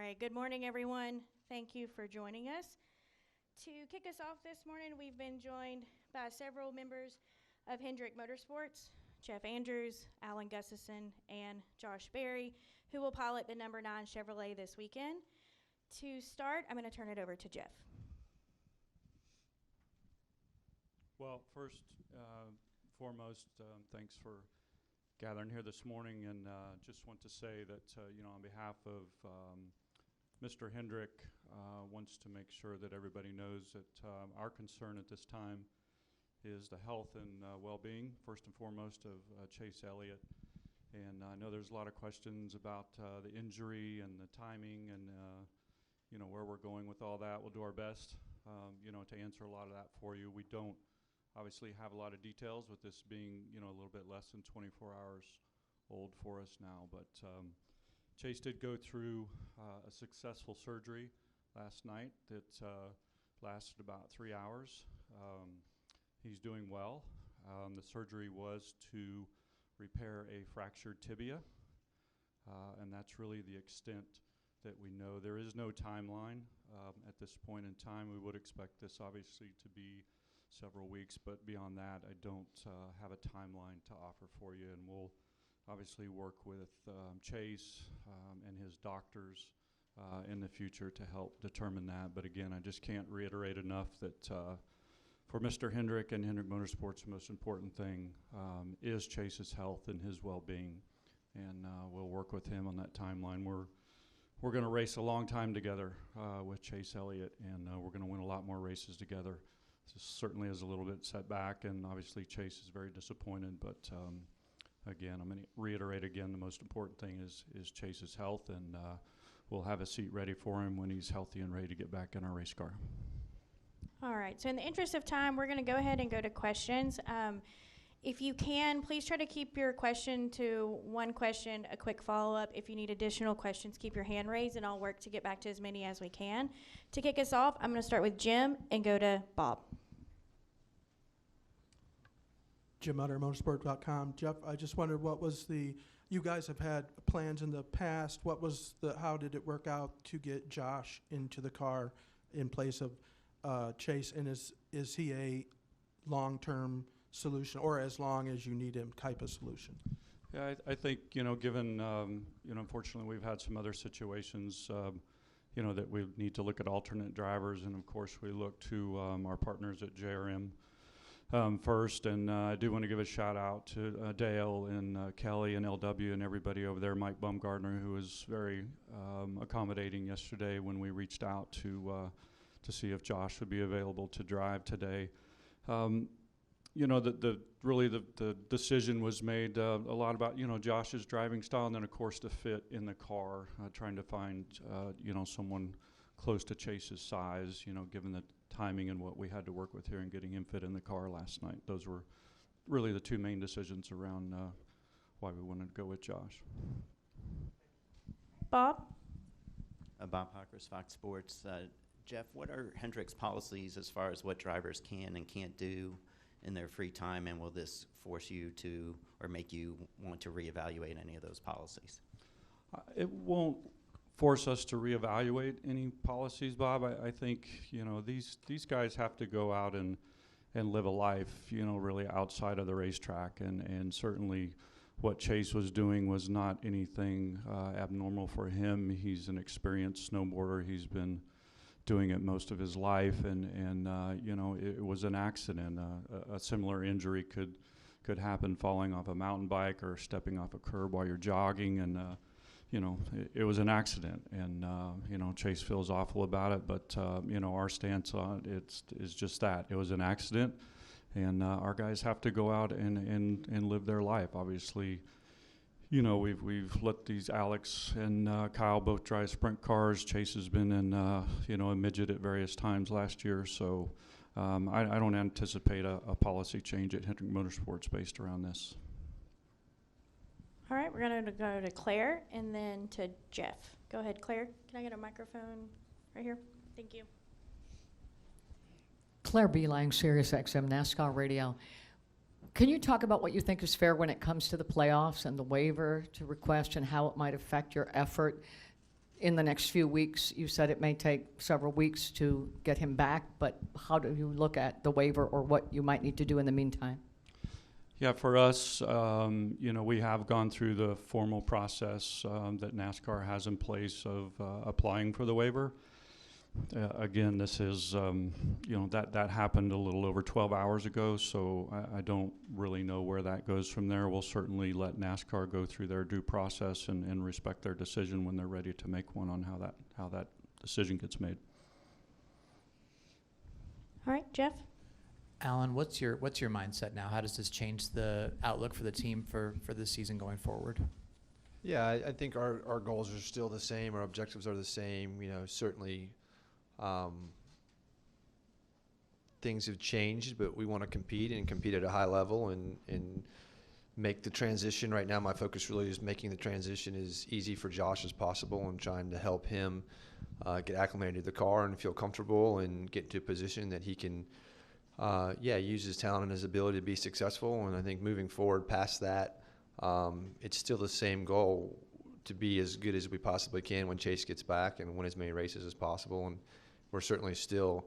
right, good morning, everyone. Thank you for joining us. To kick us off this morning, we've been joined by several members of Hendrick Motorsports, Jeff Andrews, Alan Gustafson, and Josh Berry, who will pilot the number 9 Chevrolet this weekend. To start, I'm going to turn it over to Jeff. Well, first, foremost, thanks for gathering here this morning, and just want to say that, on behalf of Mr. Hendrick, wants to make sure that everybody knows that our concern at this time is the health and well-being, first and foremost, of Chase Elliott. And I know there's a lot of questions about the injury and the timing and, where we're going with all that. We'll do our best, to answer a lot of that for you. We don't obviously have a lot of details with this being, a little bit less than 24 hours old for us now. But Chase did go through a successful surgery last night that lasted about 3 hours. He's doing well. The surgery was to repair a fractured tibia, and that's really the extent that we know. There is no timeline at this point in time. We would expect this obviously to be several weeks, but beyond that, I don't have a timeline to offer for you, and we'll obviously work with Chase and his doctors in the future to help determine that. But again, I just can't reiterate enough that for Mr. Hendrick and Hendrick Motorsports, the most important thing is Chase's health and his well-being, and we'll work with him on that timeline. We're going to race a long time together with Chase Elliott, and we're going to win a lot more races together. This certainly is a little bit setback, and obviously Chase is very disappointed, but again, I'm going to reiterate again, the most important thing is Chase's health, and we'll have a seat ready for him when he's healthy and ready to get back in our race car. All right, so in the interest of time, we're going to go ahead and go to questions. If you can, please try to keep your question to one question, a quick follow-up. If you need additional questions, keep your hand raised, and I'll work to get back to as many as we can. To kick us off, I'm going to start with Jim and go to Bob. Jim Utter, motorsport.com. Jeff, I just wondered you guys have had plans in the past. How did it work out to get Josh into the car in place of Chase? And is he a long-term solution, or as long as you need him type of solution? Yeah, I think, given, unfortunately we've had some other situations, that we need to look at alternate drivers, and of course we look to our partners at JRM first, and I do want to give a shout out to Dale and Kelly and LW and everybody over there, Mike Bumgardner, who was very accommodating yesterday when we reached out to see if Josh would be available to drive today. The decision was made a lot about, Josh's driving style, and then of course the fit in the car, trying to find, someone close to Chase's size, given the timing and what we had to work with here and getting him fit in the car last night. Those were really the two main decisions around why we wanted to go with Josh. Bob? Bob Hockers, Fox Sports. Jeff, what are Hendrick's policies as far as what drivers can and can't do in their free time, and will this force you to, or make you want to reevaluate any of those policies? It won't force us to reevaluate any policies, Bob. I think, these guys have to go out and live a life, really outside of the racetrack, and certainly what Chase was doing was not anything abnormal for him. He's an experienced snowboarder. He's been doing it most of his life, and it was an accident. A similar injury could happen falling off a mountain bike or stepping off a curb while you're jogging, and it was an accident, and Chase feels awful about it, but our stance on it is just that. It was an accident, and our guys have to go out and live their life. Obviously, we've let these Alex and Kyle both drive sprint cars. Chase has been in a midget at various times last year, so I don't anticipate a policy change at Hendrick Motorsports based around this. All right, we're going to go to Claire and then to Jeff. Go ahead, Claire. Can I get a microphone right here? Thank you. Claire Beeline, Sirius XM NASCAR Radio. Can you talk about what you think is fair when it comes to the playoffs and the waiver to request, and how it might affect your effort in the next few weeks? You said it may take several weeks to get him back, but how do you look at the waiver or what you might need to do in the meantime? Yeah, for us, we have gone through the formal process that NASCAR has in place of applying for the waiver. Again, this is, that happened a little over 12 hours ago, so I don't really know where that goes from there. We'll certainly let NASCAR go through their due process and respect their decision when they're ready to make one on how that decision gets made. All right, Jeff? Alan, what's your mindset now? How does this change the outlook for the team for this season going forward? Yeah, I think our goals are still the same. Our objectives are the same. Certainly things have changed, but we want to compete at a high level and make the transition. Right now, my focus really is making the transition as easy for Josh as possible and trying to help him get acclimated to the car and feel comfortable and get to a position that he can use his talent and his ability to be successful. And I think moving forward past that, it's still the same goal, to be as good as we possibly can when Chase gets back and win as many races as possible. And we're certainly still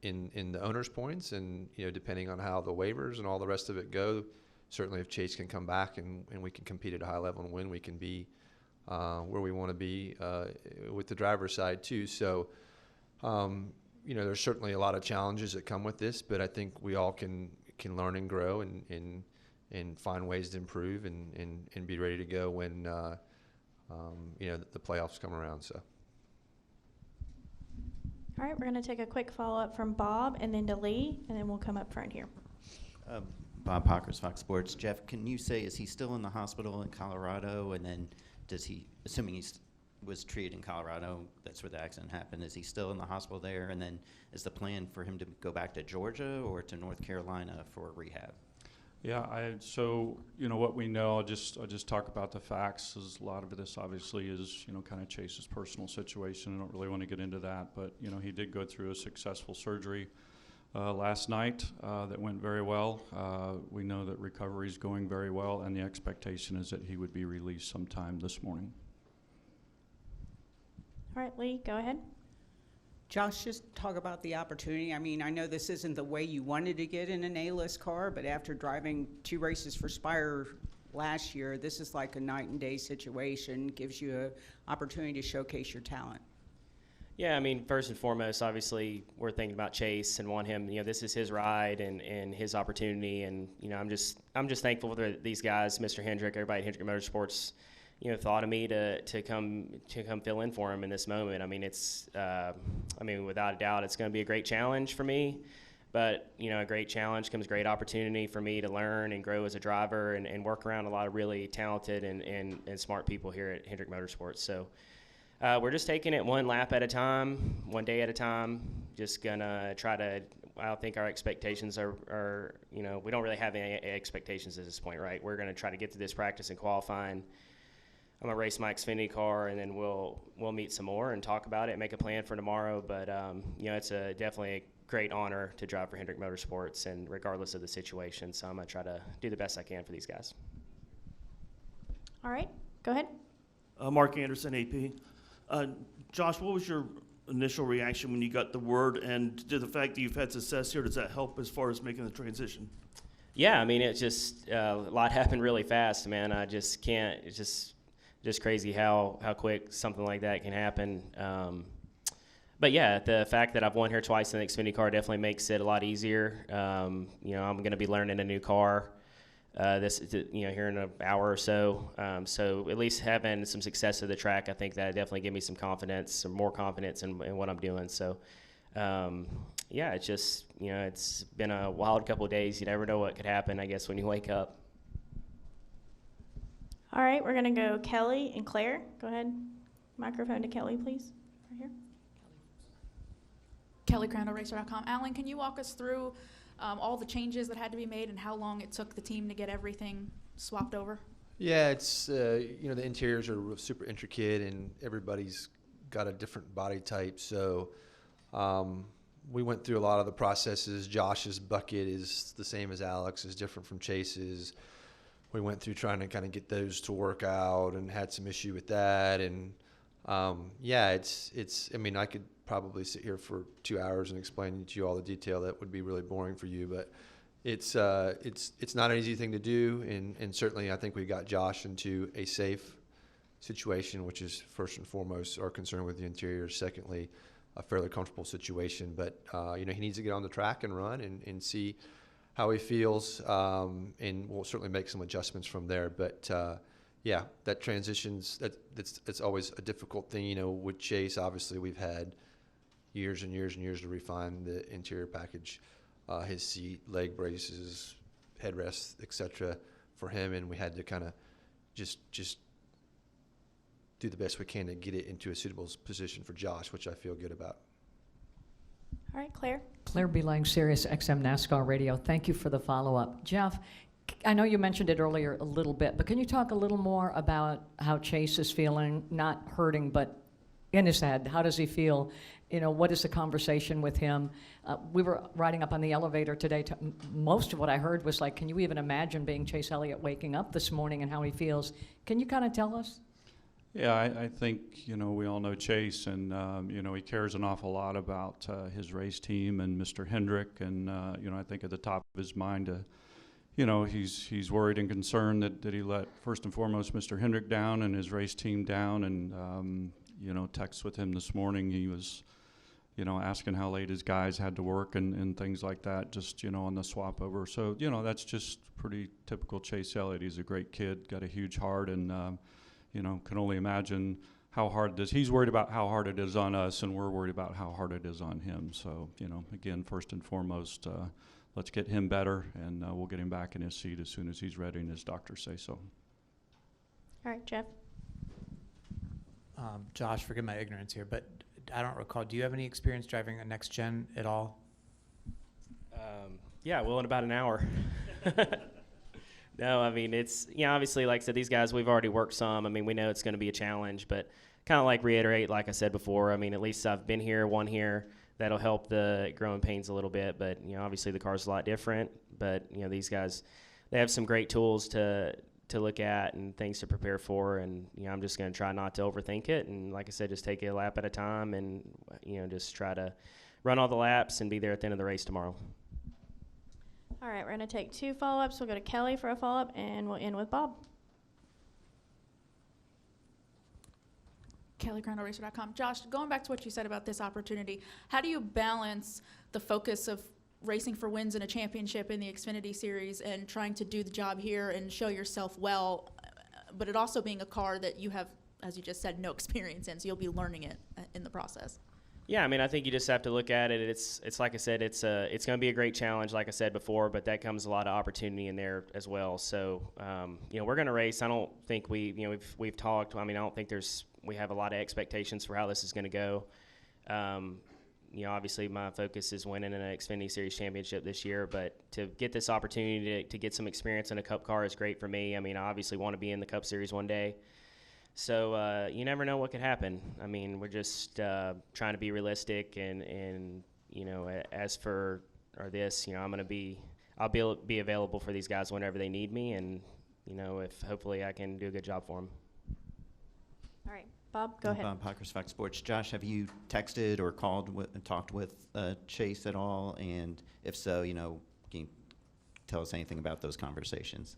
in the owner's points, and depending on how the waivers and all the rest of it go, certainly if Chase can come back and we can compete at a high level and win, we can be where we want to be with the driver's side too. So there's certainly a lot of challenges that come with this, but I think we all can learn and grow and find ways to improve and be ready to go when the playoffs come around. So. All right, we're going to take a quick follow-up from Bob and then to Lee, and then we'll come up front here. Bob Pockers, Fox Sports. Jeff, can you say, is he still in the hospital in Colorado? And then does he, assuming he was treated in Colorado, that's where the accident happened, is he still in the hospital there? And then is the plan for him to go back to Georgia or to North Carolina for rehab? Yeah, so what we know, I'll just talk about the facts, as a lot of this obviously is kind of Chase's personal situation. I don't really want to get into that, but he did go through a successful surgery last night that went very well. We know that recovery is going very well, and the expectation is that he would be released sometime this morning. All right, Lee, go ahead. Josh, just talk about the opportunity. I mean, I know this isn't the way you wanted to get in an A-list car, but after driving 2 races for Spire last year, this is like a night and day situation. Gives you an opportunity to showcase your talent. Yeah, I mean, first and foremost, obviously, we're thinking about Chase and want him. This is his ride and his opportunity, and I'm just thankful for these guys, Mr. Hendrick, everybody at Hendrick Motorsports. Thought of me to come fill in for him in this moment. I mean, without a doubt, it's going to be a great challenge for me. But a great challenge comes great opportunity for me to learn and grow as a driver and work around a lot of really talented and smart people here at Hendrick Motorsports. So we're just taking it one lap at a time, one day at a time. Just gonna try to. I don't think our expectations are we don't really have any expectations at this point, right? We're gonna try to get to this practice and qualifying. I'm gonna race my Xfinity car, and then we'll meet some more and talk about it, make a plan for tomorrow. But it's definitely a great honor to drive for Hendrick Motorsports, and regardless of the situation, so I'm gonna try to do the best I can for these guys. All right, go ahead. Mark Anderson, AP. Josh, what was your initial reaction when you got the word, and did the fact that you've had success here, does that help as far as making the transition? Yeah, I mean, it's just a lot happened really fast, man. I just can't. It's just crazy how quick something like that can happen. But yeah, the fact that I've won here twice in the Xfinity car definitely makes it a lot easier. I'm going to be learning a new car here in an hour or so. So at least having some success at the track, I think that definitely gave me some confidence, some more confidence in what I'm doing. So it's just it's been a wild couple of days. You never know what could happen, I guess, when you wake up. All right, we're going to go Kelly and Claire. Go ahead. Microphone to Kelly, please. Right here. Kelly, CrandallRacer.com. Alan, can you walk us through all the changes that had to be made and how long it took the team to get everything swapped over? Yeah, it's the interiors are super intricate and everybody's got a different body type. So we went through a lot of the processes. Josh's bucket is the same as Alex, is different from Chase's. We went through trying to kind of get those to work out and had some issue with that. And Yeah, it's. I mean, I could probably sit here for 2 hours and explain to you all the detail. That would be really boring for you, but it's not an easy thing to do, and certainly I think we got Josh into a safe situation, which is first and foremost our concern with the interior. Secondly, a fairly comfortable situation, but he needs to get on the track and run and see how he feels, and we'll certainly make some adjustments from there. But yeah, that transitions, that's always a difficult thing. With Chase, obviously we've had years and years and years to refine the interior package, his seat, leg braces, headrests, etc. for him, and we had to kind of just do the best we can to get it into a suitable position for Josh, which I feel good about. All right, Claire. Claire Belang, Sirius XM NASCAR Radio. Thank you for the follow-up. Jeff, I know you mentioned it earlier a little bit, but can you talk a little more about how Chase is feeling, not hurting, but in his head? How does he feel? What is the conversation with him? We were riding up on the elevator today. Most of what I heard was like, can you even imagine being Chase Elliott waking up this morning and how he feels? Can you kind of tell us? Yeah, I think, we all know Chase, and, he cares an awful lot about his race team and Mr. Hendrick, and, I think at the top of his mind, he's worried and concerned that he let, first and foremost, Mr. Hendrick down and his race team down, and, text with him this morning, he was, asking how late his guys had to work and things like that, just, on the swap over. So, that's just pretty typical Chase Elliott. He's a great kid, got a huge heart, and, can only imagine how hard it is. He's worried about how hard it is on us, and we're worried about how hard it is on him. So, again, first and foremost, let's get him better, and we'll get him back in his seat as soon as he's ready and his doctors say so. All right, Jeff. Josh, forgive my ignorance here, but I don't recall. Do you have any experience driving a next gen at all? Yeah, well, in about an hour. No, I mean, it's, obviously, like I said, these guys, we've already worked some. I mean, we know it's going to be a challenge, but kind of reiterate, like I said before, I mean, at least I've been here, won here. That'll help the growing pains a little bit, but, obviously the car's a lot different. But, these guys, they have some great tools to look at and things to prepare for, and, I'm just going to try not to overthink it. And like I said, just take it a lap at a time and, just try to run all the laps and be there at the end of the race tomorrow. All right, we're going to take 2 follow-ups. We'll go to Kelly for a follow-up, and we'll end with Bob. KellyGrandalRacer.com. Josh, going back to what you said about this opportunity, how do you balance the focus of racing for wins in a championship in the Xfinity Series and trying to do the job here and show yourself well, but it also being a car that you have, as you just said, no experience in, so you'll be learning it in the process? Yeah, I mean, I think you just have to look at it. It's like I said, it's going to be a great challenge, like I said before, but that comes a lot of opportunity in there as well. So, we're going to race. I don't think we've talked. I mean, I don't think we have a lot of expectations for how this is going to go. Obviously my focus is winning an Xfinity Series championship this year, but to get this opportunity to get some experience in a Cup car is great for me. I mean, I obviously want to be in the Cup Series one day. So you never know what could happen. I mean, we're just trying to be realistic, and as for this, I'll be available for these guys whenever they need me, and if hopefully I can do a good job for them. All right, Bob, go ahead. Bob Parker's Fox Sports. Josh, have you texted or called and talked with Chase at all? And if so, can you tell us anything about those conversations?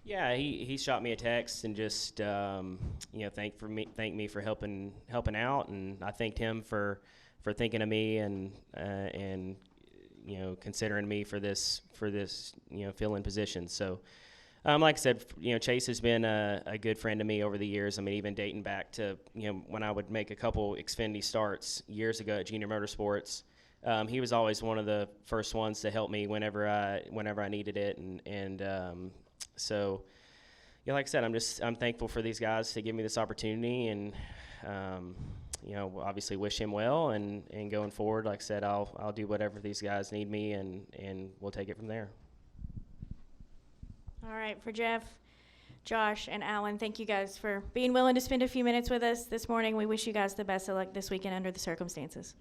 Yeah, he shot me a text and just thanked me for helping out, and I thanked him for thinking of me and considering me for this fill-in position. So, like I said, Chase has been a good friend to me over the years. I mean, even dating back to when I would make a couple Xfinity starts years ago at Junior Motorsports. He was always one of the first ones to help me whenever I needed it, and so, like I said, I'm thankful for these guys to give me this opportunity, and obviously wish him well, and going forward, like I said, I'll do whatever these guys need me, and we'll take it from there. All right, for Jeff, Josh, and Alan, thank you guys for being willing to spend a few minutes with us this morning. We wish you guys the best of luck this weekend under the circumstances.